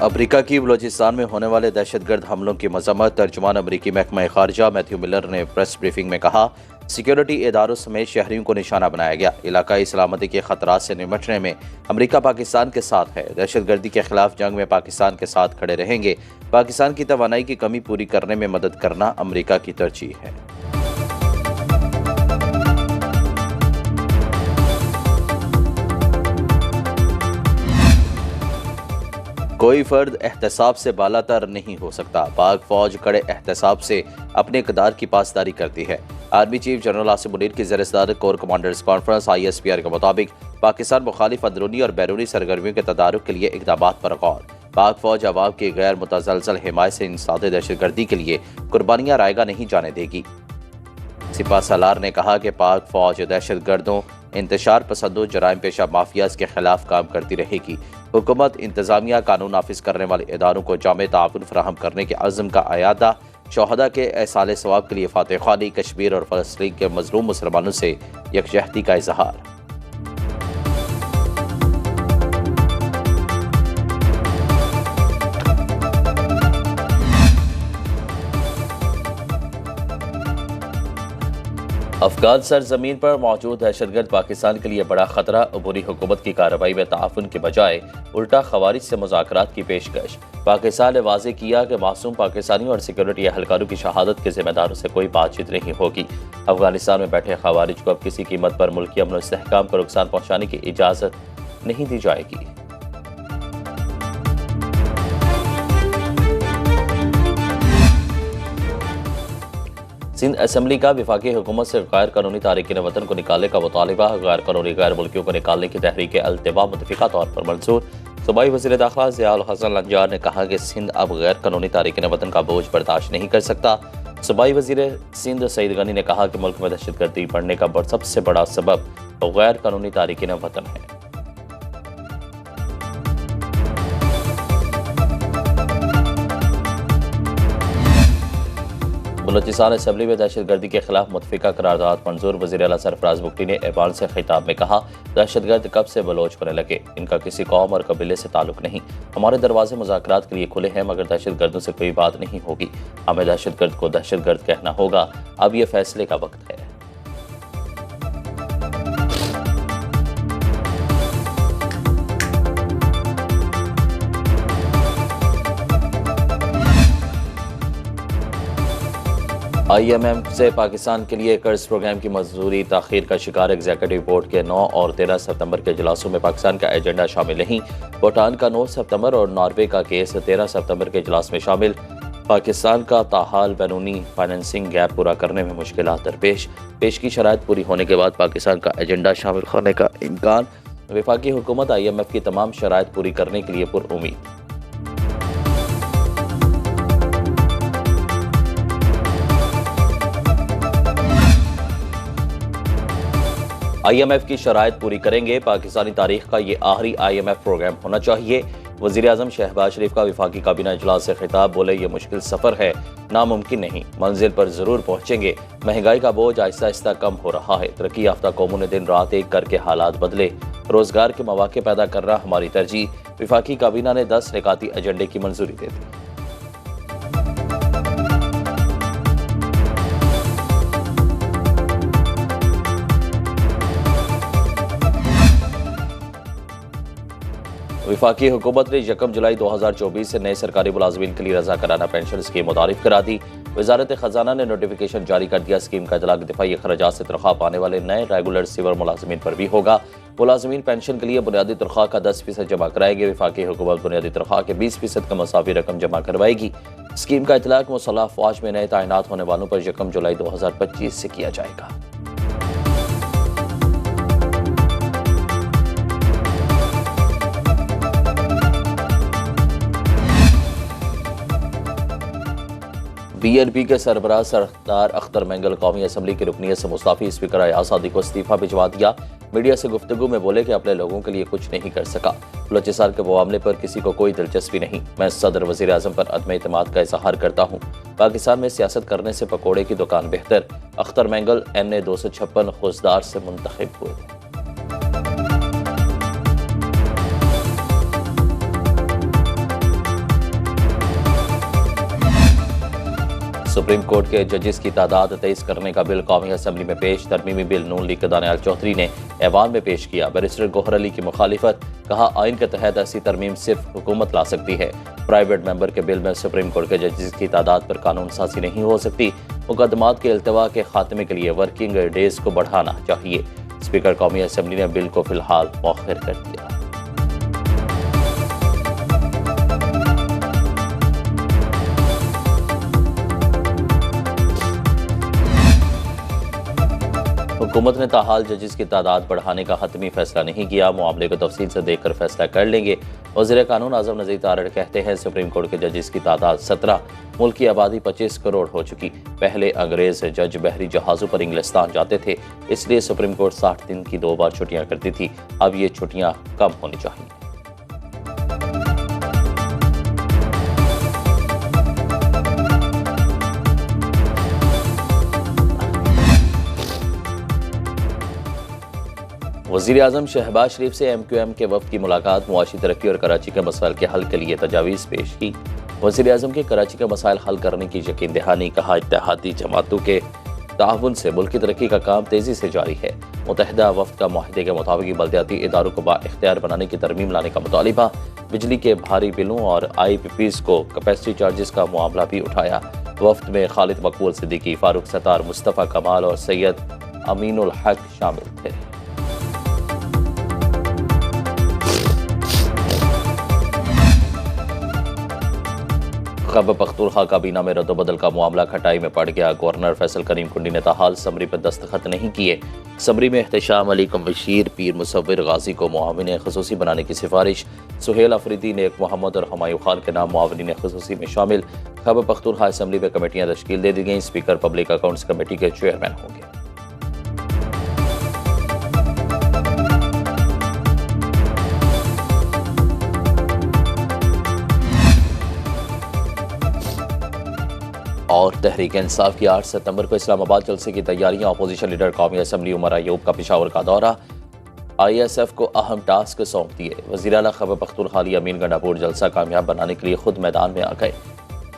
Africa की बलूचिस्तान में होने वाले दहशतगर्द हमलों की मजम्मत। तर्जुमान अमरीकी महकमा खारजा मैथ्यू मिलर ने प्रेस ब्रीफिंग में कहा, सिक्योरिटी इदारों समेत शहरियों को निशाना बनाया गया। इलाकाई सलामती के खतरात से निपटने में अमरीका पाकिस्तान के साथ है। दहशतगर्दी के खिलाफ जंग में पाकिस्तान के साथ खड़े रहेंगे। पाकिस्तान की तवानाई की कमी पूरी करने में मदद करना अमरीका की तरजीह है। कोई फर्द एहतसाब से बालातर नहीं हो सकता। पाक फौज कड़े एहतसाब से अपने इक़दार की पासदारी करती है। Army chief general Asim Munir की ज़ेर-ए-सदारत कोर कमांडर्स कॉन्फ्रेंस ISPR के मुताबिक पाकिस्तान मुखालिफ अंदरूनी और बैरूनी सरगर्मियों के तदारुक के लिए इक़दामात पर गौर। पाक फौज अवाम की गैर मुतसलसल हिमायत से इंसादे दहशतगर्दी के लिए कुर्बानियाँ रायगा नहीं जाने देगी। सिपा सालार ने कहा कि पाक फौज दहशतगर्दों, इंतशार पसंदों, जराइम पेशा माफियाज के खिलाफ काम करती रहेगी। हुकूमत, इंतजामिया, कानून नाफिज करने वाले इदारों को जामे ताउन फराहम करने के अज़्म का अयादा, शोहदा के एहसाल सवाब के लिए फातह ख्वानी, कश्मीर और फ़लस्तीन के मज़लूम मुसलमानों से यकजहती का इजहार। अफगान सरजमीन पर मौजूद दहशतगर्द पाकिस्तान के लिए बड़ा खतरा। अबूरी हुकूमत की कार्रवाई में ताउन के बजाय उल्टा खवारिज से मुज़ाकरात की पेशकश। पाकिस्तान ने वाज़ेह किया कि मासूम पाकिस्तानियों और सिक्योरिटी एहलकारों की शहादत के जिम्मेदारों से कोई बातचीत नहीं होगी। अफगानिस्तान में बैठे खवारिज को अब किसी कीमत पर मुल्की अमन और इस्तेहकाम को नुकसान पहुँचाने की इजाज़त नहीं दी जाएगी। सिंध असम्बली का वफाकी हुकूमत से गैर कानूनी तारिकीन वतन को निकालने का मुतालिबा। गैर कानूनी गैर मुल्कियों को निकालने की तहरीक अल्तवा मुतफ़िका तौर पर मंजूर। सूबाई वज़ीर दाखिला ज़िया उल हसन लंजार ने कहा कि सिंध अब गैर कानूनी तारिकीन वतन का बोझ बर्दाश्त नहीं कर सकता। सूबाई वज़ीर सिंध सईद गनी ने कहा कि मुल्क में दहशतगर्दी बढ़ने का सबसे बड़ा सबब गैर कानूनी तारिकीन वतन है। बलूचिस्तान असम्बली में दहशतगर्दी के खिलाफ मुतफ़िका करारदाद मंजूर। वज़ीर आला सरफराज बुगटी ने ऐवान से खिताब में कहा, दहशतगर्द कब से बलोच होने लगे, इनका किसी कौम और कबीले से ताल्लुक नहीं। हमारे दरवाजे मुज़ाकरात के लिए खुले हैं, मगर दहशतगर्दों से कोई बात नहीं होगी। हमें दहशतगर्द को दहशतगर्द कहना होगा। अब ये फैसले का वक्त है। IMF से पाकिस्तान के लिए कर्ज प्रोग्राम की मंजूरी ताखीर का शिकार। एग्जीक्यूटिव बोर्ड के 9 और 13 सितंबर के इजलासों में पाकिस्तान का एजेंडा शामिल नहीं। भूटान का 9 सितंबर और नॉर्वे का केस 13 सितंबर के इजलास में शामिल। पाकिस्तान का ताहाल बैरूनी फाइनेंसिंग गैप पूरा करने में मुश्किलात दरपेश। पेश की शराइत पूरी होने के बाद पाकिस्तान का एजेंडा शामिल होने का इम्कान। वफाकी हुकूमत IMF की तमाम शराइत पूरी करने के लिए पुरउम्मीद। IMF की शराइत पूरी करेंगे। पाकिस्तानी तारीख का ये आखिरी IMF प्रोग्राम होना चाहिए। वज़ीर आज़म शहबाज शरीफ का वफाकी काबीना इजलास से खिताब। बोले, ये मुश्किल सफ़र है, नामुमकिन नहीं, मंजिल पर ज़रूर पहुँचेंगे। महंगाई का बोझ आहिस्ता आहिस्ता कम हो रहा है। तरक्की याफ्ता कौमों ने दिन रात एक करके हालात बदले। रोज़गार के मौके पैदा करना हमारी तरजीह। वफाकी काबीना ने 10 निकाती एजेंडे की मंजूरी दे दी। वफाकी हुकूमत ने 1 जुलाई 2024 से नए सरकारी मुलाजमीन के लिए रज़ाकाराना पेंशन स्कीम मुतारिफ करा दी। वज़ारत ख़जाना ने नोटिफिकेशन जारी कर दिया। स्कीम का इतलाक़ दिफाई खर्चात से तनख्वाह पाने वाले नए रेगुलर सिविल मुलाजमीन पर भी होगा। मुलाजमीन पेंशन के लिए बुनियादी तनख्वाह का 10% जमा कराएंगे। वफाकी हुकूमत बुनियादी तनख्वाह के 20% का मसावी रकम जमा करवाएगी। स्कीम का इतलाक़ मुसल्लह फ़ौज में नए तैनात होने वालों पर 1 जुलाई 2025 से किया जाएगा। BNP के सरबराह सरदार अख्तर मैंगल कौमी असम्बली की रुकनीत से मुस्तफ़ी। स्पीकर अयाज सादी को इस्तीफ़ा भिजवा दिया। मीडिया से गुफ्तगू में बोले कि अपने लोगों के लिए कुछ नहीं कर सका। बलूचिस्तान के मामले पर किसी को कोई दिलचस्पी नहीं। मैं सदर वज़ीर आज़म पर अदम एतमाद का इजहार करता हूँ। पाकिस्तान में सियासत करने से पकौड़े की दुकान बेहतर। अख्तर मैंगल NA 256 खुजदार से मुंतखब हुए थे। सुप्रीम कोर्ट के जजेस की तादाद 23 करने का बिल कौमी असम्बली में पेश। तरमीमी बिल नून लीग के दानियाल चौधरी ने ऐवान में पेश किया। बैरिस्टर गौहर अली की मुखालिफत, कहा आइन के तहत ऐसी तरमीम सिर्फ हुकूमत ला सकती है। प्राइवेट मेंबर के बिल में सुप्रीम कोर्ट के जजेस की तादाद पर कानून साजी नहीं हो सकती। मुकदमात के अल्तवा के खात्मे के लिए वर्किंग डेज को बढ़ाना चाहिए। स्पीकर कौमी असम्बली ने बिल को फिलहाल मौखर कर दिया। हुकूमत ने ताहाल जजेस की तादाद बढ़ाने का हतमी फैसला नहीं किया। मामले को तफसील से देखकर फैसला कर लेंगे। वज़ीर कानून आज़म नज़ीर तारड़ कहते हैं सुप्रीम कोर्ट के जजेस की तादाद 17, मुल्क की आबादी 25 करोड़ हो चुकी। पहले अंग्रेज जज बहरी जहाज़ों पर इंग्लिस्तान जाते थे, इसलिए सुप्रीम कोर्ट 60 दिन की 2 बार छुट्टियां करती थी। अब ये छुट्टियां कम होनी चाहिए। वज़ीर आज़म शहबाज शरीफ से MQM के वफ़द की मुलाकात। मुआशी तरक्की और कराची के मसाइल के हल के लिए तजावीज़ पेश की। वज़ीर आज़म के कराची के मसाइल हल करने की यकीन दहानी। कहा इत्तेहादी जमातों के ताउन से मुल्क की तरक्की का काम तेज़ी से जारी है। मुतहदा वफ़द का मुआहदे के मुताबिक बल्दियाती इदारों को बाइख्तियार बनाने की तरमीम लाने का मुतालिबा। बिजली के भारी बिलों और IPPs को कैपेसिटी चार्जेस का मामला भी उठाया। वफ़द में खालिद मकबूल सिद्दीकी, फारूक सत्तार, मुस्तफ़ा कमाल और सैयद अमीनुल हक शामिल थे। खैबर पख्तूनख्वा काबीना में रद्दोबदल का मामला खटाई में पड़ गया। गवर्नर फैसल करीम कुंडी ने ताहाल समरी पर दस्तखत नहीं किए। समरी में एहतशाम अली बशीर, पीर मुसव्विर गाजी को मुआविन खसूसी बनाने की सिफारिश। सुहेल अफरीदी, नेक मोहम्मद और हुमायूं खान के नाम मुआविन खसूसी में शामिल। खैबर पख्तूनख्वा असम्बली में कमेटियाँ तश्कील दे दी गई। स्पीकर पब्लिक अकाउंट्स कमेटी के चेयरमैन होंगे। और तहरीक इंसाफ की 8 सितंबर को इस्लामाबाद जलसे की तैयारियां। अपोजिशन लीडर कौमी असम्बली उमर अयूब का पेशावर का दौरा। ISF को अहम टास्क सौंप दिए। वज़ीर आला खैबर पख्तूनख्वा अमीन गंडापुर जलसा कामयाब बनाने के लिए खुद मैदान में आ गए।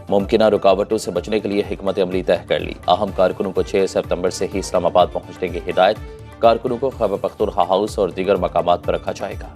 मुमकिन रुकावटों से बचने के लिए हिकमत अमली तय कर ली। अहम कारकुनों को 6 सितंबर से ही इस्लामाबाद पहुंचने की हिदायत। कारकुनों को खैबर पख्तूनख्वा हाउस और दीगर मकामात पर रखा जाएगा।